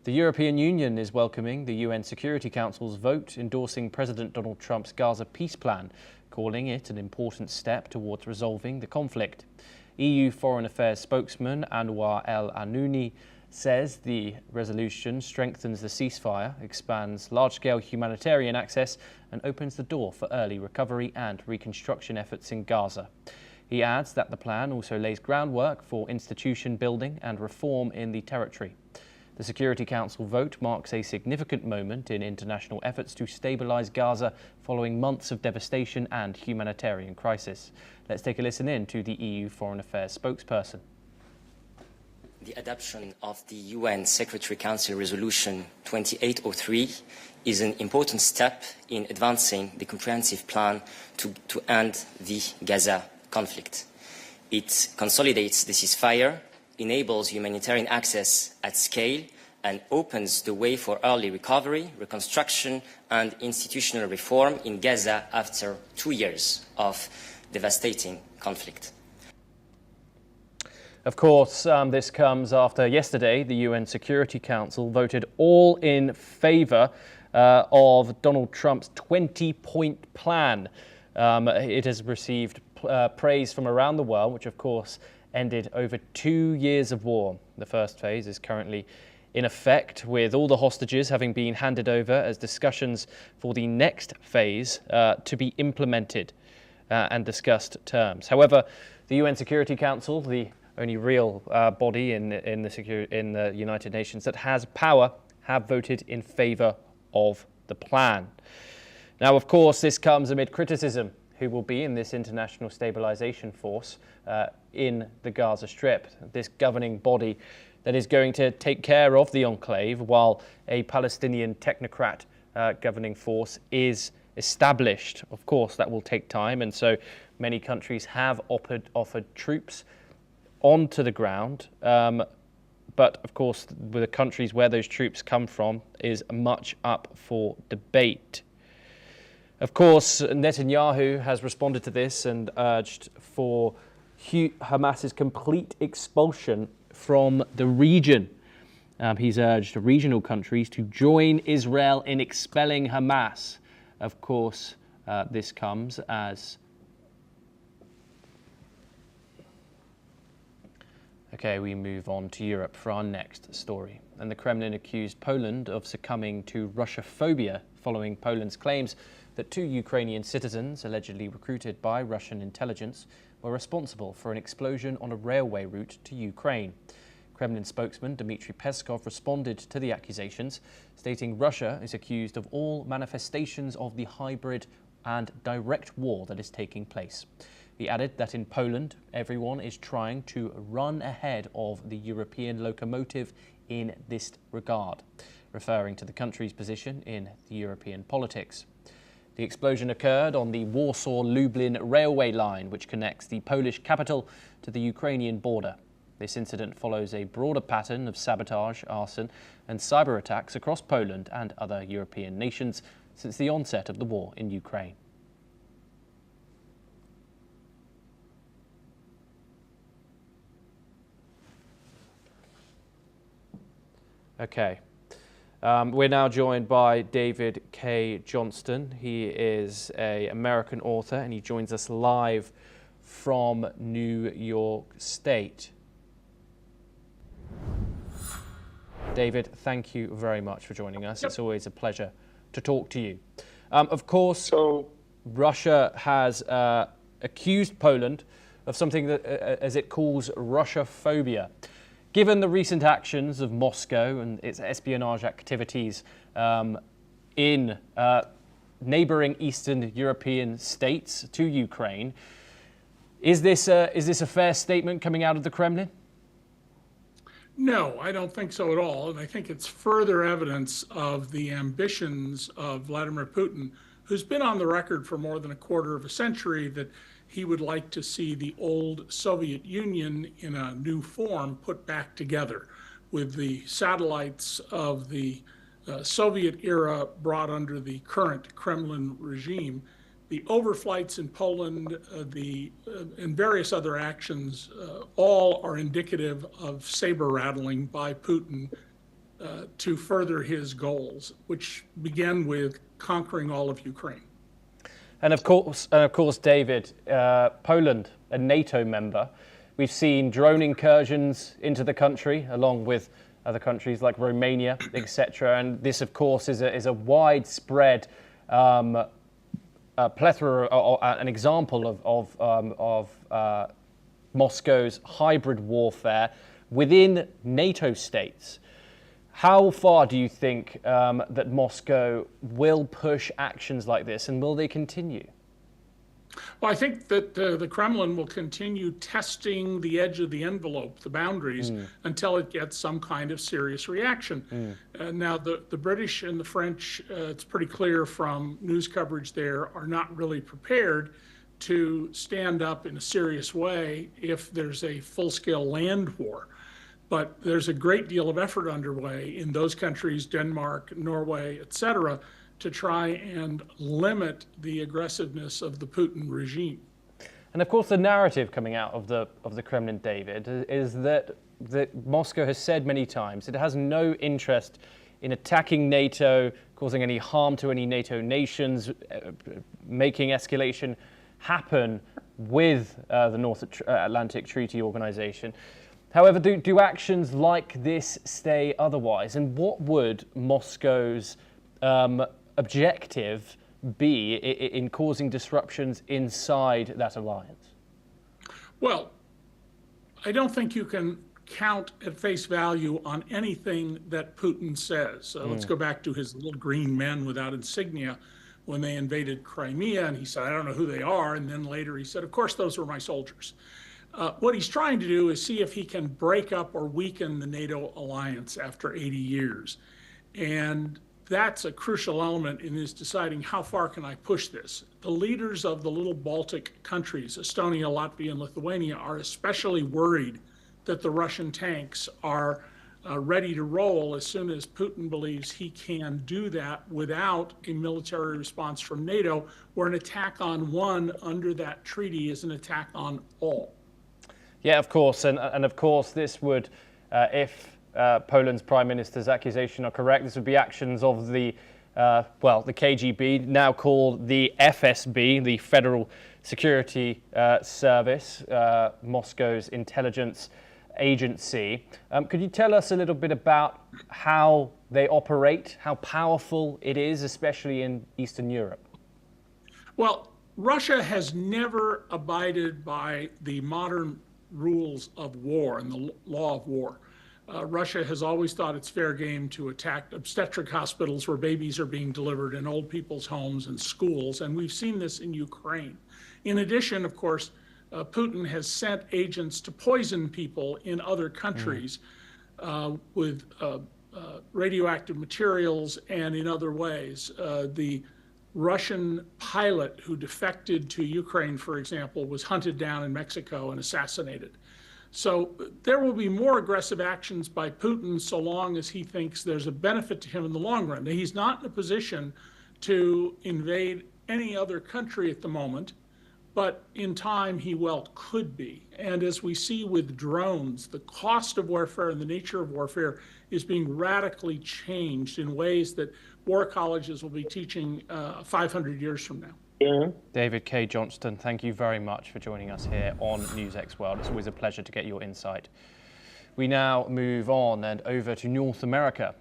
The European Union is welcoming the UN Security Council's vote endorsing President Donald Trump's Gaza peace plan, calling it an important step towards resolving the conflict. EU Foreign Affairs spokesman Anwar El-Anouni says the resolution strengthens the ceasefire, expands large-scale humanitarian access and opens the door for early recovery and reconstruction efforts in Gaza. He adds that the plan also lays groundwork for institution building and reform in the territory. The Security Council vote marks a significant moment in international efforts to stabilise Gaza following months of devastation and humanitarian crisis. Let's take a listen in to the EU Foreign Affairs spokesperson. The adoption of the UN Security Council Resolution 2803 is an important step in advancing the comprehensive plan to end the Gaza conflict. It consolidates the ceasefire, enables humanitarian access at scale, and opens the way for early recovery, reconstruction, and institutional reform in Gaza after 2 years of devastating conflict. Of course, this comes after yesterday the UN Security Council voted all in favour of Donald Trump's 20-point plan. It has received praise from around the world, which of course ended over 2 years of war. The first phase is currently in effect, with all the hostages having been handed over as discussions for the next phase to be implemented and discussed terms. However, the UN Security Council, the only real body in the United Nations that has power, have voted in favour of the plan. Now, of course, this comes amid criticism who will be in this international stabilisation force in the Gaza Strip, this governing body that is going to take care of the enclave while a Palestinian technocrat governing force is established. Of course, that will take time, and so many countries have offered troops onto the ground. But of course, with the countries where those troops come from is much up for debate. Of course, Netanyahu has responded to this and urged for Hamas's complete expulsion from the region. He's urged regional countries to join Israel in expelling Hamas. Of course, this comes as... Okay, we move on to Europe for our next story. And the Kremlin accused Poland of succumbing to Russophobia following Poland's claims that 2 Ukrainian citizens, allegedly recruited by Russian intelligence, were responsible for an explosion on a railway route to Ukraine. Kremlin spokesman Dmitry Peskov responded to the accusations, stating Russia is accused of all manifestations of the hybrid and direct war that is taking place. He added that in Poland, everyone is trying to run ahead of the European locomotive in this regard, referring to the country's position in the European politics. The explosion occurred on the Warsaw-Lublin railway line, which connects the Polish capital to the Ukrainian border. This incident follows a broader pattern of sabotage, arson and cyber attacks across Poland and other European nations since the onset of the war in Ukraine. Okay. We're now joined by David K. Johnston. He is an American author and he joins us live from New York State. David, thank you very much for joining us. Yep. It's always a pleasure to talk to you. Of course, Russia has accused Poland of something that, as it calls, Russophobia. Given the recent actions of Moscow and its espionage activities in neighbouring Eastern European states to Ukraine, is this a fair statement coming out of the Kremlin? No, I don't think so at all. And I think it's further evidence of the ambitions of Vladimir Putin, who's been on the record for more than a quarter of a century that he would like to see the old Soviet Union in a new form put back together, with the satellites of the Soviet era brought under the current Kremlin regime. The overflights in Poland, and various other actions, all are indicative of saber rattling by Putin to further his goals, which began with conquering all of Ukraine. And of course, David, Poland, a NATO member, we've seen drone incursions into the country, along with other countries like Romania, etc. And this, of course, is a widespread plethora, or an example of Moscow's hybrid warfare within NATO states. How far do you think that Moscow will push actions like this, and will they continue? Well, I think that the Kremlin will continue testing the edge of the envelope, the boundaries, until it gets some kind of serious reaction. Now, the British and the French, it's pretty clear from news coverage there, are not really prepared to stand up in a serious way if there's a full-scale land war. But there's a great deal of effort underway in those countries, Denmark, Norway, et cetera, to try and limit the aggressiveness of the Putin regime. And of course, the narrative coming out of the Kremlin, David, is that Moscow has said many times it has no interest in attacking NATO, causing any harm to any NATO nations, making escalation happen with the North Atlantic Treaty Organization. However, do actions like this stay otherwise? And what would Moscow's objective be in causing disruptions inside that alliance? Well, I don't think you can count at face value on anything that Putin says. Let's go back to his little green men without insignia when they invaded Crimea, and he said, I don't know who they are. And then later he said, of course, those were my soldiers. What he's trying to do is see if he can break up or weaken the NATO alliance after 80 years. And that's a crucial element in his deciding how far can I push this. The leaders of the little Baltic countries, Estonia, Latvia, and Lithuania, are especially worried that the Russian tanks are ready to roll as soon as Putin believes he can do that without a military response from NATO, where an attack on one under that treaty is an attack on all. Yeah, of course. And of course, this would, if Poland's prime minister's accusation are correct, this would be actions of the KGB, now called the FSB, the Federal Security Service, Moscow's intelligence agency. Could you tell us a little bit about how they operate, how powerful it is, especially in Eastern Europe? Well, Russia has never abided by the modern rules of war and the law of war. Russia has always thought it's fair game to attack obstetric hospitals where babies are being delivered, in old people's homes and schools, and we've seen this in Ukraine. In addition, of course, Putin has sent agents to poison people in other countries with radioactive materials and in other ways. The Russian pilot who defected to Ukraine, for example, was hunted down in Mexico and assassinated. So there will be more aggressive actions by Putin so long as he thinks there's a benefit to him in the long run. He's not in a position to invade any other country at the moment, but in time he well could be. And as we see with drones, the cost of warfare and the nature of warfare is being radically changed in ways that war colleges will be teaching 500 years from now. David K. Johnston, thank you very much for joining us here on NewsX World. It's always a pleasure to get your insight. We now move on and over to North America.